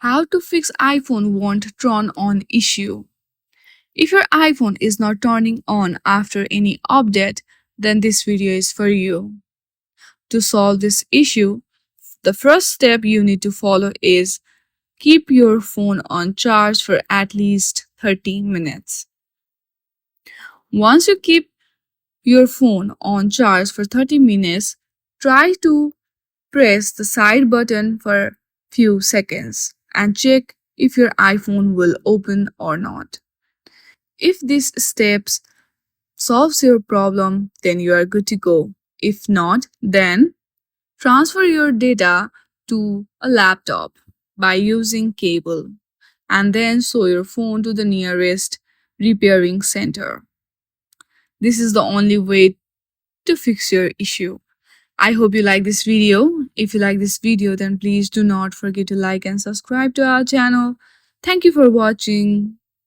How to fix iPhone won't turn on issue. If your iPhone is not turning on after any update, then this video is for you. To solve this issue, the first step you need to follow is keep your phone on charge for at least 30 minutes. Once you keep your phone on charge for 30 minutes, try to press the side button for few seconds and check if your iPhone will open or not. If these steps solves your problem, then you are good to go. If not, then transfer your data to a laptop by using cable and then show your phone to the nearest repairing center. This is the only way to fix your issue. I hope you like this video. If you like this video, then please do not forget to like and subscribe to our channel. Thank you for watching.